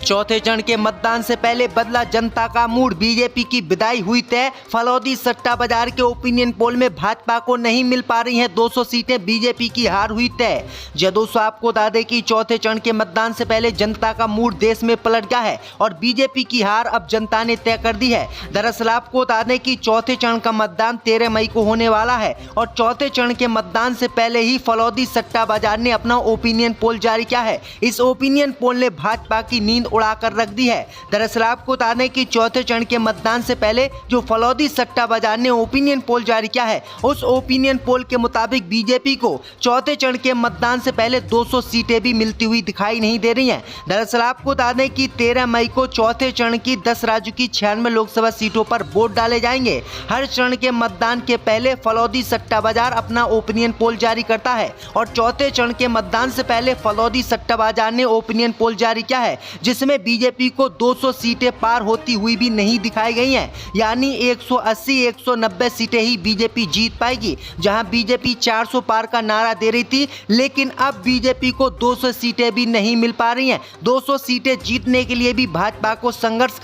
चौथे चरण के मतदान से पहले बदला जनता का मूड, बीजेपी की विदाई हुई तय। फलौदी सट्टा बाजार के ओपिनियन पोल में भाजपा को नहीं मिल पा रही हैं 200 सीटें, बीजेपी की हार हुई तय। दोस्तों आपको बता दें कि चौथे चरण के मतदान से पहले जनता का मूड देश में पलट गया है और बीजेपी की हार अब जनता ने तय कर दी है। दरअसल आपको बता दें कि चौथे चरण का मतदान 13 मई को होने वाला है और चौथे चरण के मतदान से पहले ही फलौदी सट्टा बाजार ने अपना ओपिनियन पोल जारी किया है। इस ओपिनियन पोल ने भाजपा की नींद उड़ाकर रख दी है। दरअसल आपको बता दें कि चौथे चरण के मतदान से पहले जो फलौदी सट्टा बाजार ने ओपिनियन पोल जारी किया है, उस ओपिनियन पोल के मुताबिक बीजेपी को चौथे चरण के मतदान से पहले 200 सीटें भी मिलती हुई दिखाई नहीं दे रही हैं। दरअसल आपको बता दें कि 13 मई को चौथे चरण की 10 राज्यों की 96 लोकसभा सीटों पर वोट डाले जाएंगे। हर चरण के मतदान के पहले फलौदी सट्टा बाजार अपना ओपिनियन पोल जारी करता है और चौथे चरण के मतदान से पहले फलौदी सट्टा बाजार ने ओपिनियन पोल जारी किया है, जिसमें बीजेपी को 200 सीटें पार होती हुई भी नहीं दिखाई गई हैं। यानी 180-190 सीटें ही बीजेपी जीत पाएगी। जहां बीजेपी 400 पार का नारा दे रही थी, लेकिन अब बीजेपी को 200 सीटें भी नहीं मिल पा रही हैं। 200 सीटें जीतने के लिए भी भाजपा को संघर्ष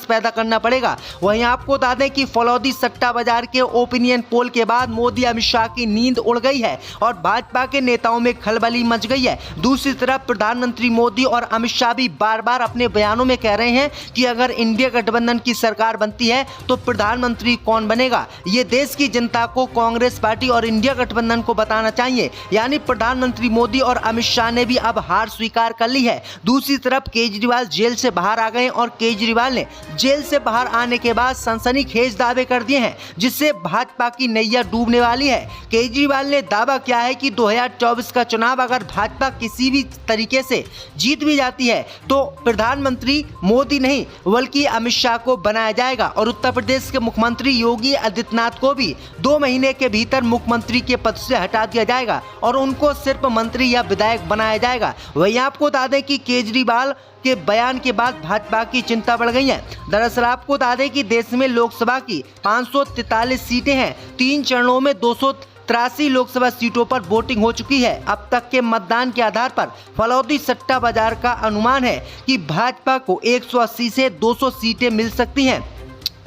पैदा करना पड़ेगा। वहीं आपको बता दें कि फलौदी सट्टा बाजार के ओपिनियन पोल के बाद मोदी अमित शाह की नींद उड़ गई है और भाजपा के नेताओं में खलबली मच गई है। दूसरी तरफ प्रधानमंत्री मोदी और अमित शाह भी बार बार अपने बयानों में कह रहे हैं कि अगर इंडिया गठबंधन की सरकार बनती है तो प्रधानमंत्री कौन बनेगा, ये देश की जनता को कांग्रेस पार्टी और इंडिया गठबंधन को बताना चाहिए। यानी प्रधानमंत्री मोदी और अमित शाह ने भी अब हार स्वीकार कर ली है। दूसरी तरफ केजरीवाल जेल से बाहर आ गए और केजरीवाल ने जेल से बाहर आने के बाद सनसनीखेज दावे कर दिए हैं, जिससे भाजपा की नैया डूबने वाली है। केजरीवाल ने दावा किया है कि 2024 का चुनाव अगर भाजपा किसी भी तरीके से जीत भी जाती है तो प्रधानमंत्री मोदी नहीं बल्कि अमित शाह को बनाया जाएगा और उत्तर प्रदेश के मुख्यमंत्री योगी आदित्यनाथ को भी 2 महीने के भीतर मुख्यमंत्री के पद से हटा दिया जाएगा और उनको सिर्फ मंत्री या विधायक बनाया जाएगा। वहीं आपको बता दें कि केजरीवाल के बयान के बाद भाजपा की चिंता बढ़ गई है। दरअसल आपको बता दें कि देश में लोकसभा की 543 सीटें हैं। 3 चरणों में 283 लोकसभा सीटों पर वोटिंग हो चुकी है। अब तक के मतदान के आधार पर फलौदी सट्टा बाजार का अनुमान है कि भाजपा को 180 से 200 सीटें मिल सकती हैं,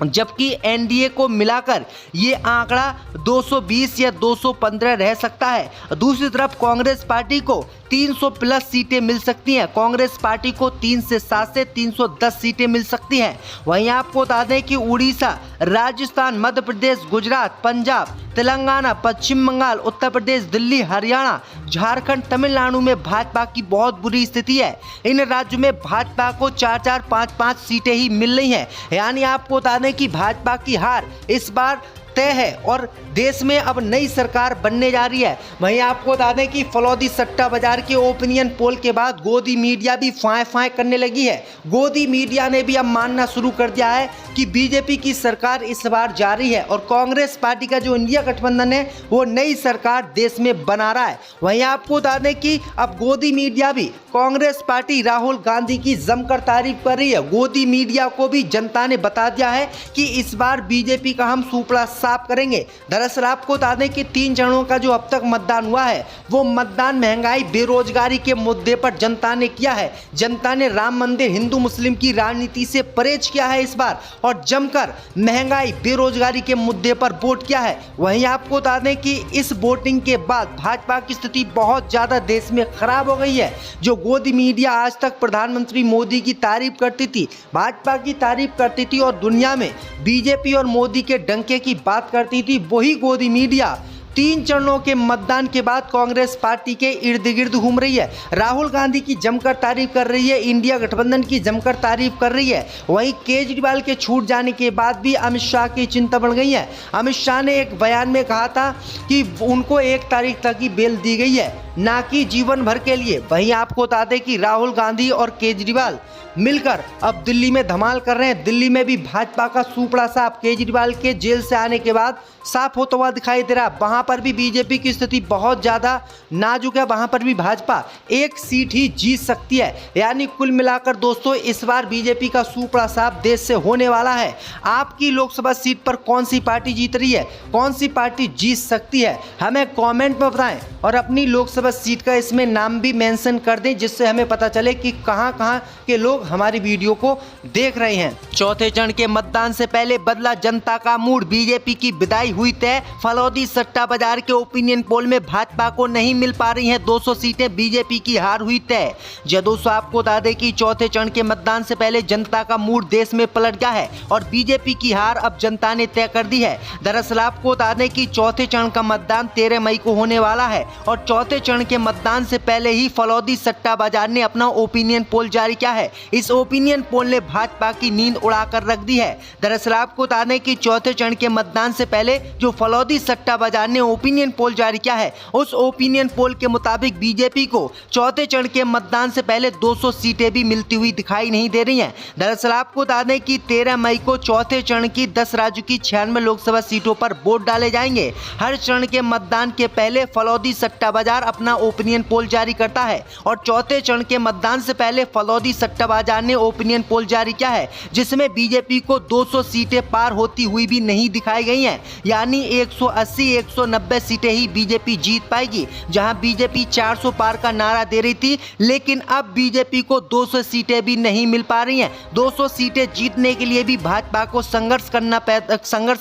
जबकि एनडीए को मिलाकर ये आंकड़ा 220 या 215 रह सकता है। दूसरी तरफ कांग्रेस पार्टी को 300 प्लस सीटें मिल सकती हैं। कांग्रेस पार्टी को 3 से 7 से 310 सीटें मिल सकती हैं। वहीं आपको बता दें कि उड़ीसा, राजस्थान, मध्य प्रदेश, गुजरात, पंजाब, तेलंगाना, पश्चिम बंगाल, उत्तर प्रदेश, दिल्ली, हरियाणा, झारखंड, तमिलनाडु में भाजपा की बहुत बुरी स्थिति है। इन राज्यों में भाजपा को 4-4, 5-5 सीटें ही मिल रही हैं। यानी आपको बता दें कि भाजपा की हार इस बार तय है और देश में अब नई सरकार बनने जा रही है। वहीं आपको बता दें कि फलौदी सट्टा बाजार के ओपिनियन पोल के बाद गोदी मीडिया भी फाय करने लगी है। गोदी मीडिया ने भी अब मानना शुरू कर दिया है कि बीजेपी की सरकार इस बार जा रही है और कांग्रेस पार्टी का जो इंडिया गठबंधन है वो नई सरकार देश में बना रहा है। वहीं आपको बता दें कि अब गोदी मीडिया भी कांग्रेस पार्टी राहुल गांधी की जमकर तारीफ कर रही है। गोदी मीडिया को भी जनता ने बता दिया है कि इस बार बीजेपी का हम सुपड़ा साफ करेंगे। दरअसल आपको बता दें कि 3 चरणों का जो अब तक मतदान हुआ है वो मतदान महंगाई, बेरोजगारी के मुद्दे पर जनता ने किया है। जनता ने राम मंदिर, हिंदू मुस्लिम की राजनीति से परहेज किया है इस बार और जमकर महंगाई, बेरोजगारी के मुद्दे पर वोट किया है। वहीं आपको बता दें कि इस वोटिंग के बाद भाजपा की स्थिति बहुत ज्यादा देश में खराब हो गई है। जो गोदी मीडिया आज तक प्रधानमंत्री मोदी की तारीफ करती थी, भाजपा की तारीफ करती थी और दुनिया में बीजेपी और मोदी के डंके की बात करती थी, वही गोदी मीडिया 3 चरणों के मतदान के बाद कांग्रेस पार्टी के इर्द गिर्द घूम रही है। राहुल गांधी की जमकर तारीफ कर रही है, इंडिया गठबंधन की जमकर तारीफ कर रही है। वहीं केजरीवाल के छूट जाने के बाद भी अमित शाह की चिंता बढ़ गई है। अमित शाह ने एक बयान में कहा था कि उनको 1 तारीख तक की बेल दी गई है, ना कि जीवन भर के लिए। वहीं आपको बता दें कि राहुल गांधी और केजरीवाल मिलकर अब दिल्ली में धमाल कर रहे हैं। दिल्ली में भी भाजपा का सुपड़ा साफ केजरीवाल के जेल से आने के बाद साफ होता हुआ दिखाई दे रहा है। वहां पर भी बीजेपी की स्थिति बहुत ज्यादा नाजुक है। वहां पर भी भाजपा 1 सीट ही जीत सकती है। यानी कुल मिलाकर दोस्तों इस बार बीजेपी का सुपड़ा साफ देश से होने वाला है। आपकी लोकसभा सीट पर कौन सी पार्टी जीत रही है, कौन सी पार्टी जीत सकती है, हमें कॉमेंट में बताएं और अपनी लोकसभा बस सीट का इसमें नाम भी मेंशन कर दें, जिससे हमें पता चले कि कहां कहां के लोग हमारी वीडियो को देख रहे हैं। चौथे चरण के मतदान से पहले बदला जनता का मूड, बीजेपी की विदाई हुई तय। फलौदी सट्टा बाजार के ओपिनियन पोल में भाजपा को नहीं मिल पा रही हैं 200 सीटें, बीजेपी की हार हुई तय। जो दोस्तों आपको बता दें कि चौथे चरण के मतदान से पहले जनता का मूड देश में पलट गया है और बीजेपी की हार अब जनता ने तय कर दी है। दरअसल आपको बता दें कि चौथे चरण का मतदान 13 मई को होने वाला है और चौथे चरण के मतदान से पहले ही फलौदी सट्टा बाजार ने अपना ओपिनियन पोल जारी किया है। इस ओपिनियन पोल ने भाजपा की नींद उड़ाकर रख दी है। दरअसल आपको बता दें कि चौथे चरण के मतदान से पहले जो फलौदी सट्टा बाजार ने ओपिनियन पोल जारी किया है, उस ओपिनियन पोल के मुताबिक बीजेपी को चौथे चरण के मतदान से पहले 200 सीटें भी मिलती हुई दिखाई नहीं दे रही हैं। दरअसल आपको बता दें कि 13 मई को चौथे चरण की 10 राज्यों की 96 लोकसभा सीटों पर वोट डाले जाएंगे। हर चरण के मतदान के पहले फलौदी सट्टा बाजार अपना ओपिनियन पोल जारी करता है और चौथे चरण के मतदान से पहले फलौदी सट्टा बाजार ने ओपिनियन पोल जारी किया है, जिसमें बीजेपी को 200 सीटें पार होती हुई भी नहीं दिखाई गई हैं। यानी 180-190 सीटें ही बीजेपी जीत पाएगी, जहां बीजेपी 400 पार का नारा दे रही थी, लेकिन अब बीजेपी को 200 सीटें भी नहीं मिल पा रही हैं। 200 सीटें जीतने के लिए भी भाजपा को संघर्ष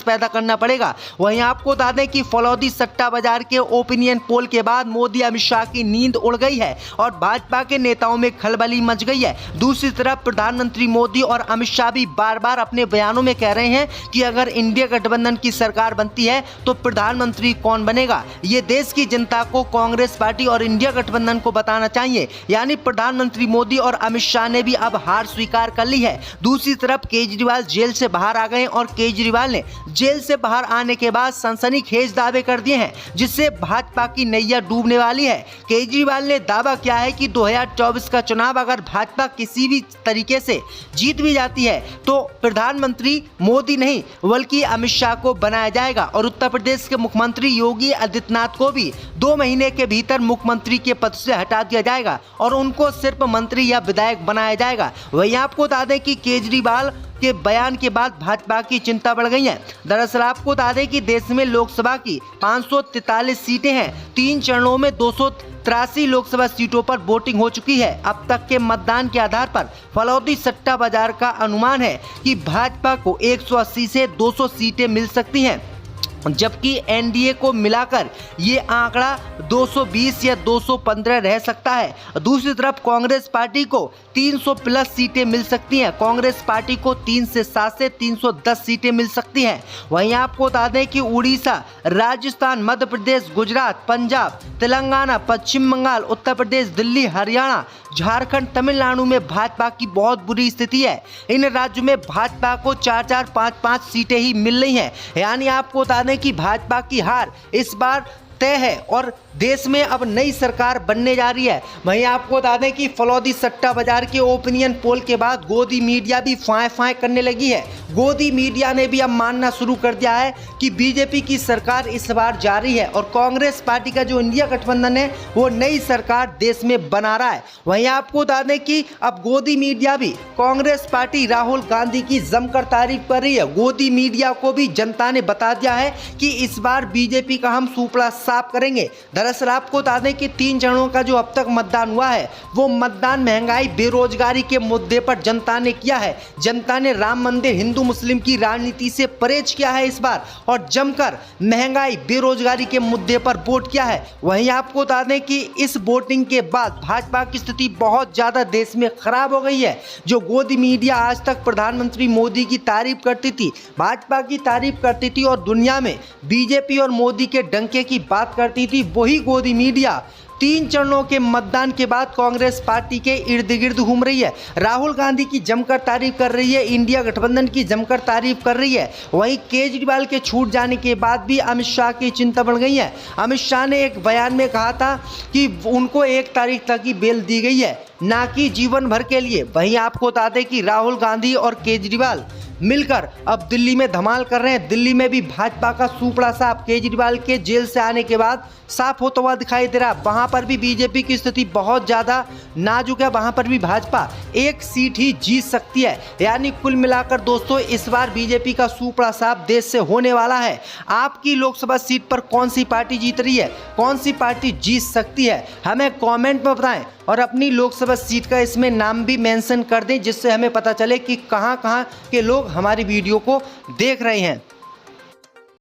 पैदा करना पड़ेगा। वहीं आपको बता दें कि फलौदी सट्टा बाजार के ओपिनियन पोल के बाद मोदी अमित शाह की नींद उड़ गई है और भाजपा के नेताओं में खलबली मच गई है। दूसरी तरफ प्रधानमंत्री मोदी और अमित शाह भी बार बार अपने बयानों में कह रहे हैं कि अगर इंडिया गठबंधन की सरकार बनती है तो प्रधानमंत्री कौन बनेगा, ये देश की जनता को कांग्रेस पार्टी और इंडिया गठबंधन को बताना चाहिए। यानी प्रधानमंत्री मोदी और अमित शाह ने भी अब हार स्वीकार कर ली है। दूसरी तरफ केजरीवाल जेल से बाहर आ गए और केजरीवाल ने जेल से बाहर आने के बाद सनसनीखेज दावे कर दिए हैं, जिससे भाजपा की नैया डूबने वाली है। केजरीवाल ने दावा किया है कि 2024 का चुनाव अगर भाजपा किसी भी तरीके से जीत भी जाती है तो प्रधानमंत्री मोदी नहीं बल्कि अमित शाह को बनाया जाएगा और उत्तर प्रदेश के मुख्यमंत्री योगी आदित्यनाथ को भी 2 महीने के भीतर मुख्यमंत्री के पद से हटा दिया जाएगा और उनको सिर्फ मंत्री या विधायक बनाया जाएगा। वहीं आपको बता दें कि केजरीवाल के बयान के बाद भाजपा की चिंता बढ़ गई है। दरअसल आपको बता दें कि देश में लोकसभा की 543 सीटें हैं। 3 चरणों में 283 लोकसभा सीटों पर वोटिंग हो चुकी है। अब तक के मतदान के आधार पर फलौदी सट्टा बाजार का अनुमान है कि भाजपा को 180 से 200 सीटें मिल सकती हैं, जबकि एनडीए को मिलाकर ये आंकड़ा 220 या 215 रह सकता है। दूसरी तरफ कांग्रेस पार्टी को 300 प्लस सीटें मिल सकती हैं। कांग्रेस पार्टी को 3 से 7 से 310 सीटें मिल सकती हैं। वहीं आपको बता दें कि उड़ीसा, राजस्थान, मध्य प्रदेश, गुजरात, पंजाब, तेलंगाना, पश्चिम बंगाल, उत्तर प्रदेश, दिल्ली, हरियाणा, झारखंड, तमिलनाडु में भाजपा की बहुत बुरी स्थिति है। इन राज्यों में भाजपा को 4-4, 5-5 सीटें ही मिल रही हैं। यानी आपको बता दें कि भाजपा की हार इस बार तय है और देश में अब नई सरकार बनने जा रही है। वहीं आपको बता दें कि फलौदी सट्टा बाजार के ओपिनियन पोल के बाद गोदी मीडिया भी फाय करने लगी है। गोदी मीडिया ने भी अब मानना शुरू कर दिया है कि बीजेपी की सरकार इस बार जारी है और कांग्रेस पार्टी का जो इंडिया गठबंधन है वो नई सरकार देश में बना रहा है। वहीं आपको बता दें कि अब गोदी मीडिया भी कांग्रेस पार्टी राहुल गांधी की जमकर तारीफ कर रही है। गोदी मीडिया को भी जनता ने बता दिया है कि इस बार बीजेपी का हम सुपड़ा साफ करेंगे। दरअसल आपको बता दें कि 3 चरणों का जो अब तक मतदान हुआ है वो मतदान महंगाई, बेरोजगारी के मुद्दे पर जनता ने किया है। जनता ने राम मंदिर, हिंदू मुस्लिम की राजनीति से परहेज किया है इस बार और जमकर महंगाई, बेरोजगारी के मुद्दे पर वोट किया है। वहीं आपको बता दें कि इस वोटिंग के बाद भाजपा की स्थिति बहुत ज्यादा देश में खराब हो गई है। जो गोदी मीडिया आज तक प्रधानमंत्री मोदी की तारीफ करती थी, भाजपा की तारीफ करती थी और दुनिया में बीजेपी और मोदी के डंके की बात करती थी, वही गोदी मीडिया 3 चरणों के मतदान के बाद कांग्रेस पार्टी के इर्द गिर्द घूम रही है। राहुल गांधी की जमकर तारीफ कर रही है, इंडिया गठबंधन की जमकर तारीफ कर रही है। वहीं केजरीवाल के छूट जाने के बाद भी अमित शाह की चिंता बढ़ गई है। अमित शाह ने एक बयान में कहा था कि उनको 1 तारीख तक की बेल दी गई है, ना कि जीवन भर के लिए। वहीं आपको बता दें कि राहुल गांधी और केजरीवाल मिलकर अब दिल्ली में धमाल कर रहे हैं। दिल्ली में भी भाजपा का सुपड़ा साफ केजरीवाल के जेल से आने के बाद साफ होता हुआ दिखाई दे रहा है। वहां पर भी बीजेपी की स्थिति बहुत ज्यादा नाजुक है, वहां पर भी भाजपा एक सीट ही जीत सकती है। यानी कुल मिलाकर दोस्तों इस बार बीजेपी का सुपड़ा साफ देश से होने वाला है। आपकी लोकसभा सीट पर कौन सी पार्टी जीत रही है, कौन सी पार्टी जीत सकती है, हमें कमेंट में बताएं और अपनी लोकसभा सीट का इसमें नाम भी मेंशन कर दें, जिससे हमें पता चले कि कहां-कहां के लोग हमारी वीडियो को देख रहे हैं।